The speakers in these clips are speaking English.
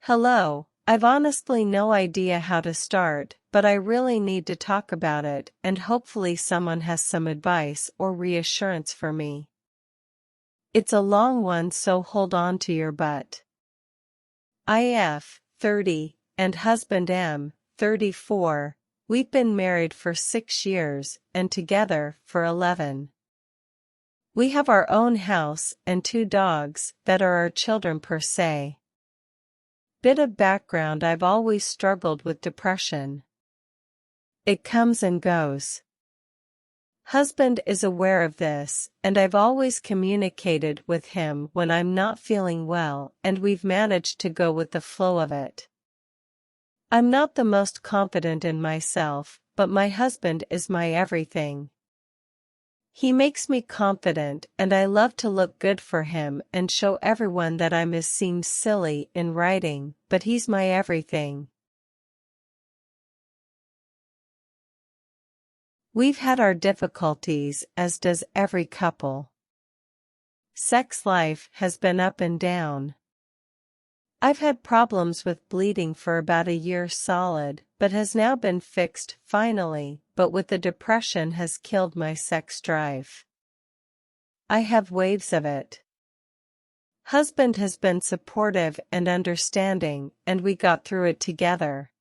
Hello, I've honestly no idea how to start, but I really need to talk about it, and hopefully someone has some advice or reassurance for me. It's a long one, so hold on to your butt. IF, 30, and husband M, 34, we've been married for 6 years, and together for 11. We have our own house and 2 dogs that are our children per se. Bit of background: I've always struggled with depression. It comes and goes. Husband is aware of this, and I've always communicated with him when I'm not feeling well, and we've managed to go with the flow of it. I'm not the most confident in myself, but my husband is my everything. He makes me confident, and I love to look good for him and show everyone that I'm as seems silly in writing, but he's my everything. We've had our difficulties, as does every couple. Sex life has been up and down. I've had problems with bleeding for about a year solid, but has now been fixed finally, but with the depression has killed my sex drive. I have waves of it. Husband has been supportive and understanding, and we got through it together.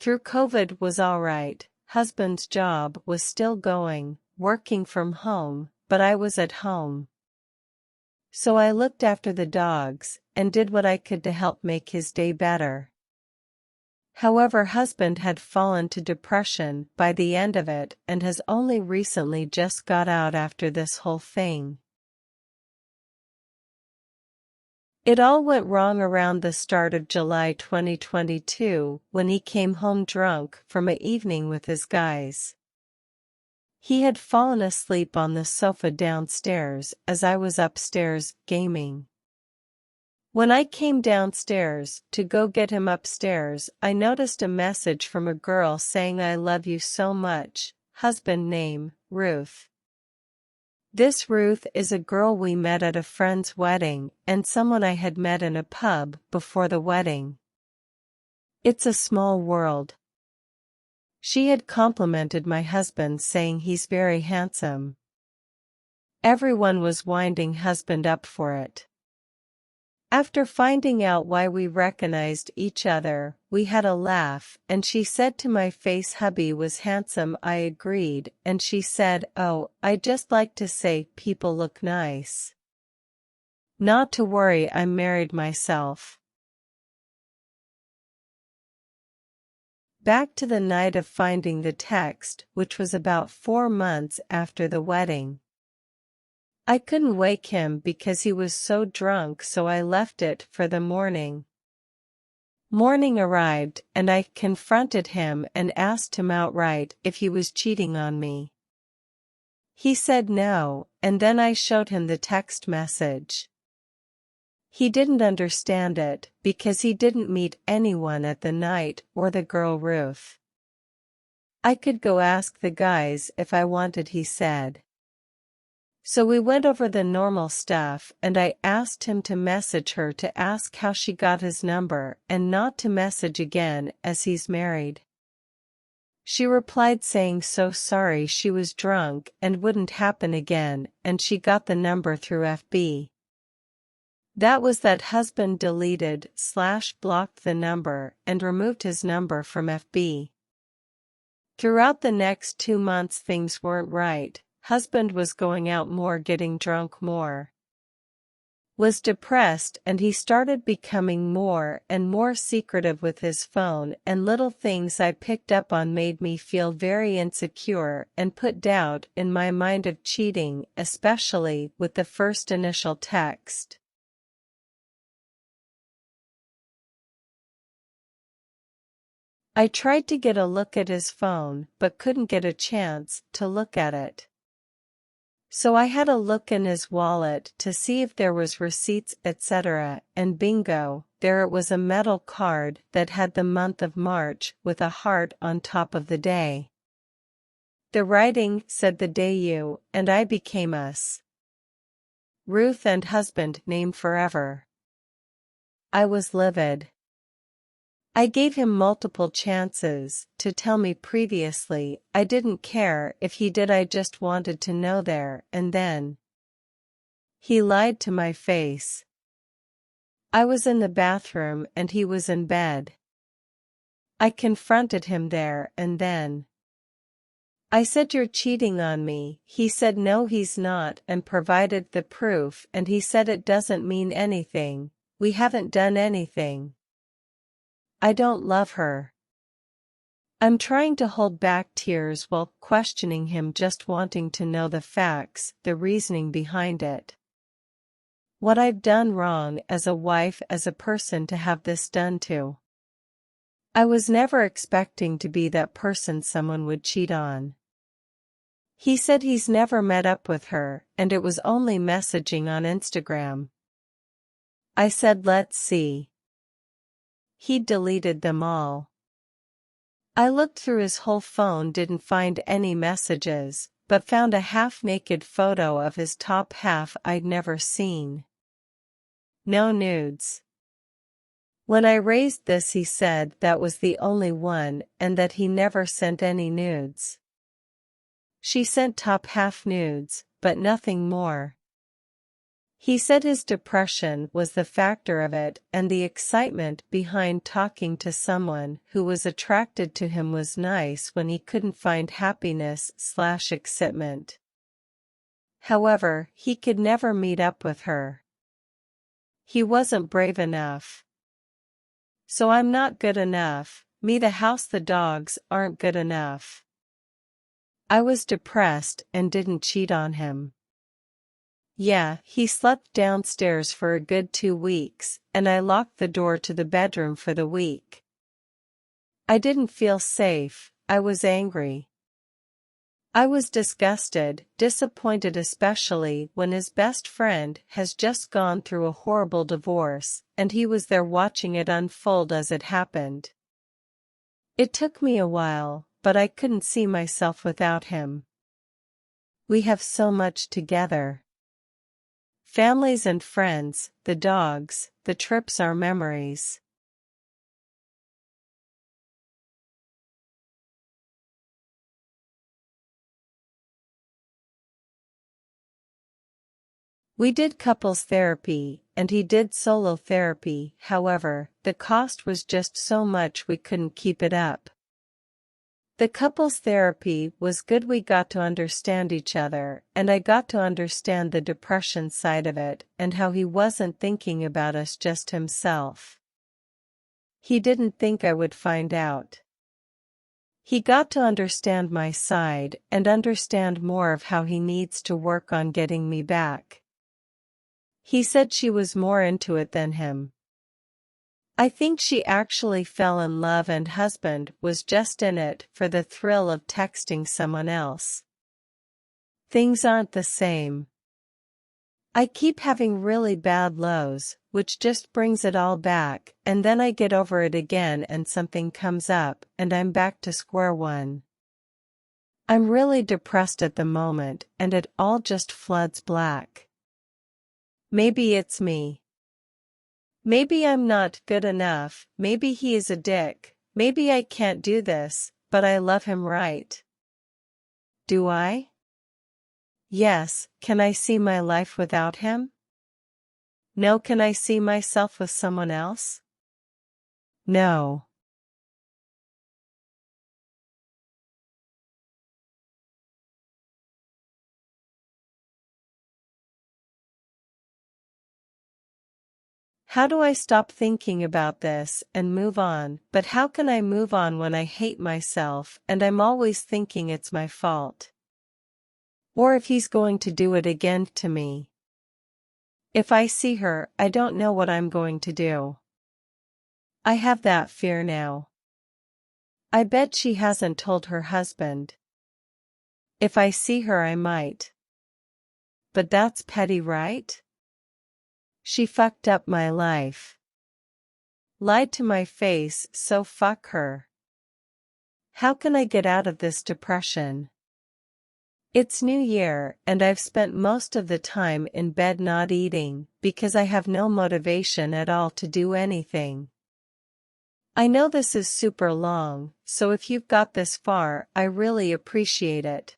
Through COVID was alright. Husband's job was still going, working from home, but I was at home. So I looked after the dogs, and did what I could to help make his day better. However, husband had fallen to depression by the end of it and has only recently just got out after this whole thing. It all went wrong around the start of July 2022 when he came home drunk from an evening with his guys. He had fallen asleep on the sofa downstairs as I was upstairs gaming. When I came downstairs to go get him upstairs, I noticed a message from a girl saying, "I love you so much," husband name, Ruth. This Ruth is a girl we met at a friend's wedding and someone I had met in a pub before the wedding. It's a small world. She had complimented my husband, saying he's very handsome. Everyone was winding husband up for it. After finding out why we recognized each other, we had a laugh, and she said to my face hubby was handsome. I agreed, and she said, "Oh, I just like to say people look nice. Not to worry, I'm married myself." Back to the night of finding the text, which was about 4 months after the wedding. I couldn't wake him because he was so drunk, so I left it for the morning. Morning arrived, and I confronted him and asked him outright if he was cheating on me. He said no, and then I showed him the text message. He didn't understand it, because he didn't meet anyone at the night or the girl Ruth. I could go ask the guys if I wanted, he said. So we went over the normal stuff, and I asked him to message her to ask how she got his number and not to message again as he's married. She replied saying so sorry, she was drunk and wouldn't happen again, and she got the number through FB. That was that. Husband deleted/blocked the number and removed his number from FB. Throughout the next 2 months things weren't right. Husband was going out more, getting drunk more. Was depressed, and he started becoming more and more secretive with his phone, and little things I picked up on made me feel very insecure and put doubt in my mind of cheating, especially with the first initial text. I tried to get a look at his phone but couldn't get a chance to look at it. So I had a look in his wallet to see if there was receipts, etc., and bingo, there it was, a metal card that had the month of March with a heart on top of the day. The writing said, "The day you and I became us. Ruth and husband name forever." I was livid. I gave him multiple chances to tell me previously I didn't care if he did, I just wanted to know there and then. He lied to my face. I was in the bathroom and he was in bed. I confronted him there and then. I said, "You're cheating on me." He said, "No, he's not," and provided the proof, and he said, "It doesn't mean anything. We haven't done anything. I don't love her." I'm trying to hold back tears while questioning him, just wanting to know the facts, the reasoning behind it. What I've done wrong as a wife, as a person, to have this done to. I was never expecting to be that person someone would cheat on. He said he's never met up with her, and it was only messaging on Instagram. I said, "Let's see." He deleted them all. I looked through his whole phone, didn't find any messages, but found a half-naked photo of his top half I'd never seen. No nudes. When I raised this, he said that was the only one and that he never sent any nudes. She sent top half nudes, but nothing more. He said his depression was the factor of it, and the excitement behind talking to someone who was attracted to him was nice when he couldn't find happiness/excitement. However, he could never meet up with her. He wasn't brave enough. So I'm not good enough. Me, the house, the dogs aren't good enough. I was depressed and didn't cheat on him. Yeah, he slept downstairs for a good 2 weeks, and I locked the door to the bedroom for the week. I didn't feel safe. I was angry. I was disgusted, disappointed, especially when his best friend has just gone through a horrible divorce, and he was there watching it unfold as it happened. It took me a while, but I couldn't see myself without him. We have so much together. Families and friends, the dogs, the trips, our memories. We did couples therapy, and he did solo therapy. However, the cost was just so much we couldn't keep it up. The couples therapy was good. We got to understand each other, and I got to understand the depression side of it, and how he wasn't thinking about us, just himself. He didn't think I would find out. He got to understand my side, and understand more of how he needs to work on getting me back. He said she was more into it than him. I think she actually fell in love, and husband was just in it for the thrill of texting someone else. Things aren't the same. I keep having really bad lows, which just brings it all back, and then I get over it again and something comes up, and I'm back to square one. I'm really depressed at the moment, and it all just floods black. Maybe it's me. Maybe I'm not good enough, maybe he is a dick, maybe I can't do this, but I love him, right? Do I? Yes. Can I see my life without him? No. Can I see myself with someone else? No. How do I stop thinking about this and move on? But how can I move on when I hate myself and I'm always thinking it's my fault? Or if he's going to do it again to me? If I see her, I don't know what I'm going to do. I have that fear now. I bet she hasn't told her husband. If I see her, I might. But that's petty, right? She fucked up my life. Lied to my face, so fuck her. How can I get out of this depression? It's New Year and I've spent most of the time in bed not eating because I have no motivation at all to do anything. I know this is super long, so if you've got this far, I really appreciate it.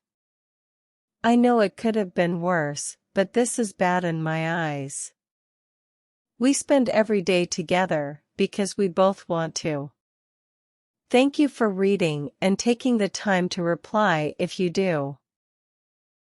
I know it could have been worse, but this is bad in my eyes. We spend every day together, because we both want to. Thank you for reading and taking the time to reply if you do.